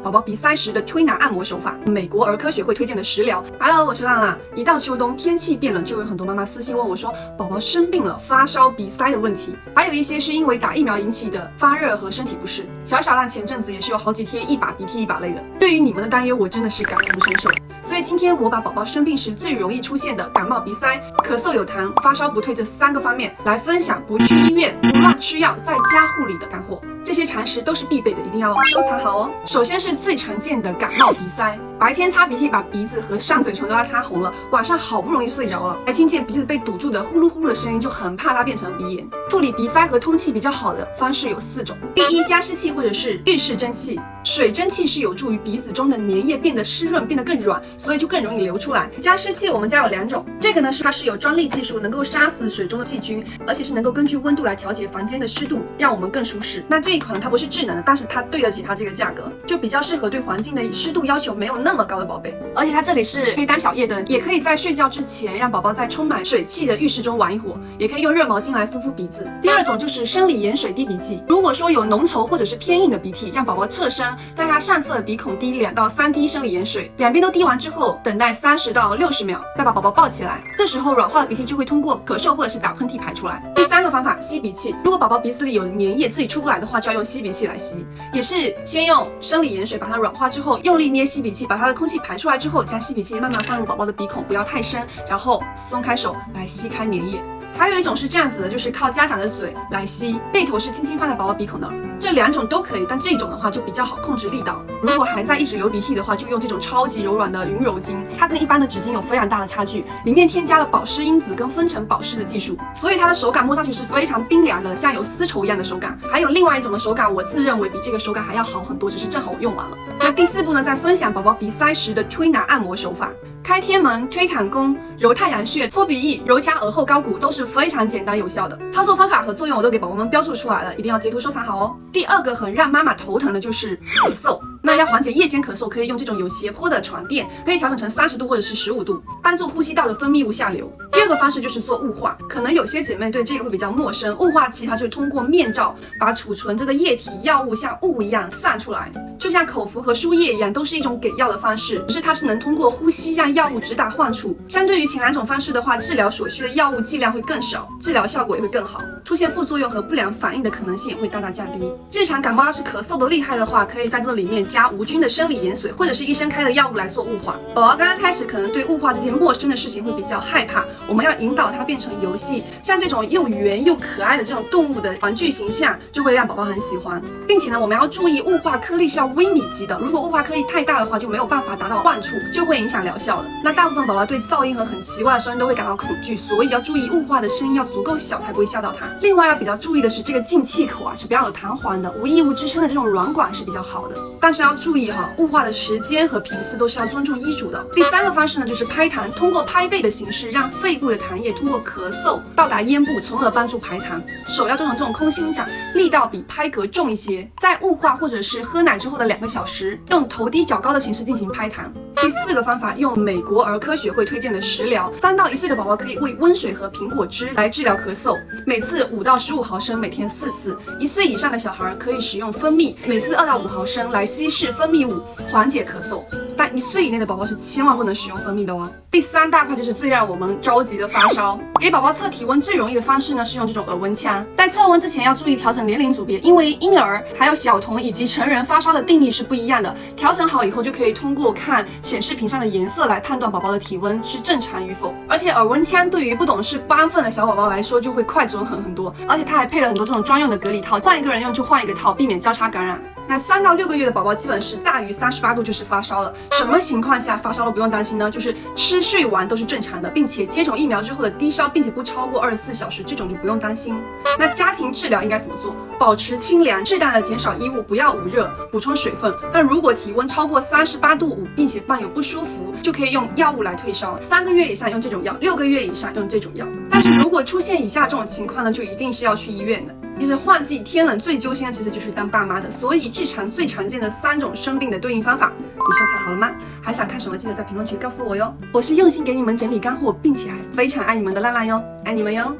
宝宝鼻塞时的推拿按摩手法，美国儿科学会推荐的食疗。Hello， 我是浪浪。一到秋冬，天气变冷，就有很多妈妈私信问我说，宝宝生病了，发烧、鼻塞的问题，还有一些是因为打疫苗引起的发热和身体不适。小浪前阵子也是有好几天一把鼻涕一把泪的。对于你们的担忧，我真的是感同身受。所以今天我把宝宝生病时最容易出现的感冒、鼻塞、咳嗽有痰、发烧不退这3个方面来分享，不去医院、不乱吃药，在家护理的干货。这些常识都是必备的，一定要收藏好哦。首先是最常见的感冒鼻塞，白天擦鼻涕把鼻子和上嘴唇都要擦红了，晚上好不容易睡着了，还听见鼻子被堵住的呼噜呼噜的声音，就很怕它变成鼻炎。处理鼻塞和通气比较好的方式有4种。第一，加湿器或者是浴室蒸汽。水蒸气是有助于鼻子中的粘液变得湿润，变得更软，所以就更容易流出来。加湿器我们家有2种，这个呢它是有专利技术，能够杀死水中的细菌，而且是能够根据温度来调节房间的湿度，让我们更舒适。那这一款它不是智能的，但是它对得起它这个价格，就比较适合对环境的湿度要求没有那么高的宝贝。而且它这里是可以当小夜灯，也可以在睡觉之前让宝宝在充满水汽的浴室中玩一会儿，也可以用热毛巾来敷敷鼻子。第2种就是生理盐水滴鼻器，如果说有浓稠或者是偏硬的鼻涕，让宝宝侧身，在他上侧的鼻孔滴2到3滴生理盐水，两边都滴完之后，等待30到60秒，再把宝宝抱起来。这时候软化的鼻涕就会通过咳嗽或者是打喷嚏排出来。第3个方法，吸鼻器。如果宝宝鼻子里有粘液自己出不来的话，就要用吸鼻器来吸，也是先用生理盐水把它软化之后，用力捏吸鼻器，把它的空气排出来之后，将吸鼻器慢慢放入宝宝的鼻孔，不要太深，然后松开手来吸开粘液。还有一种是这样子的，就是靠家长的嘴来吸，这头是轻轻放在宝宝鼻孔那儿。这2种都可以，但这种的话就比较好控制力道。如果还在一直流鼻涕的话，就用这种超级柔软的云柔巾，它跟一般的纸巾有非常大的差距，里面添加了保湿因子跟分层保湿的技术，所以它的手感摸上去是非常冰凉的，像有丝绸一样的手感。还有另外一种的手感，我自认为比这个手感还要好很多，只是正好我用完了。那第4步呢，再分享宝宝鼻塞时的推拿按摩手法。开天门、推坎宫、揉太阳穴、搓鼻翼、揉掐耳后高骨都是非常简单有效的。操作方法和作用我都给宝宝们标注出来了，一定要截图收藏好哦。第2个很让妈妈头疼的就是咳嗽。那要缓解夜间咳嗽，可以用这种有斜坡的床垫，可以调整成30度或者是15度，帮助呼吸道的分泌物下流。第2个方式就是做雾化，可能有些姐妹对这个会比较陌生。雾化器它就是通过面罩把储存着的液体药物像雾一样散出来，就像口服和输液一样，都是一种给药的方式，只是它是能通过呼吸让药物直达患处。相对于前2种方式的话，治疗所需的药物剂量会更少，治疗效果也会更好，出现副作用和不良反应的可能性也会大大降低。日常感冒要是咳嗽的厉害的话，可以在这里面加无菌的生理盐水或者是医生开的药物来做雾化。宝宝刚刚开始可能对雾化这件陌生的事情会比较害怕，我们要引导它变成游戏，像这种又圆又可爱的这种动物的玩具形象就会让宝宝很喜欢。并且呢，我们要注意雾化颗粒是要微米级的，如果雾化颗粒太大的话，就没有办法达到患处，就会影响疗效了。那大部分宝宝对噪音和很奇怪的声音都会感到恐惧，所以要注意雾化的声音要足够小才不会吓到它。另外要比较注意的是，这个进气口是比较有弹簧的，无异物支撑的这种软管是比较好的。但是要注意雾化的时间和频次都是要尊重医嘱的。第3个方式呢，就是拍痰，通过拍背的形式，让肺部的痰液通过咳嗽到达咽部，从而帮助排痰。手要做成这种空心掌，力道比拍嗝重一些。在雾化或者是喝奶之后的2个小时，用头低脚高的形式进行拍痰。第4个方法，用美国儿科学会推荐的食疗，3到1岁的宝宝可以喂温水和苹果汁来治疗咳嗽，每次5到15毫升，每天4次。1岁以上的小孩可以使用蜂蜜，每次2到5毫升来稀释分泌物，缓解咳嗽。但1岁以内的宝宝是千万不能使用蜂蜜的哦。第3大块就是最让我们着急的发烧，给宝宝测体温最容易的方式呢是用这种耳温枪。在测温之前要注意调整年龄组别，因为婴儿还有小童以及成人发烧的定义是不一样的。调整好以后就可以通过看显示屏上的颜色来判断宝宝的体温是正常与否。而且耳温枪对于不懂事不安分的小宝宝来说就会快准狠很多，而且它还配了很多这种专用的隔离套，换一个人用就换一个套，避免交叉感染。那3到6个月的宝宝基本是大于38度就是发烧了。什么情况下发烧都不用担心呢？就是吃睡完都是正常的，并且接种疫苗之后的低烧，并且不超过24小时，这种就不用担心。那家庭治疗应该怎么做？保持清凉，适当的减少衣物，不要捂热，补充水分。但如果体温超过38度5，并且伴有不舒服，就可以用药物来退烧。3个月以上用这种药，6个月以上用这种药。但是如果出现以下这种情况呢，就一定是要去医院的。其实换季天冷最揪心的其实就是当爸妈的，所以日常最常见的3种生病的对应方法，你收藏好了吗？还想看什么？记得在评论区告诉我哟。我是用心给你们整理干货，并且还非常爱你们的烂烂哟，爱你们哟。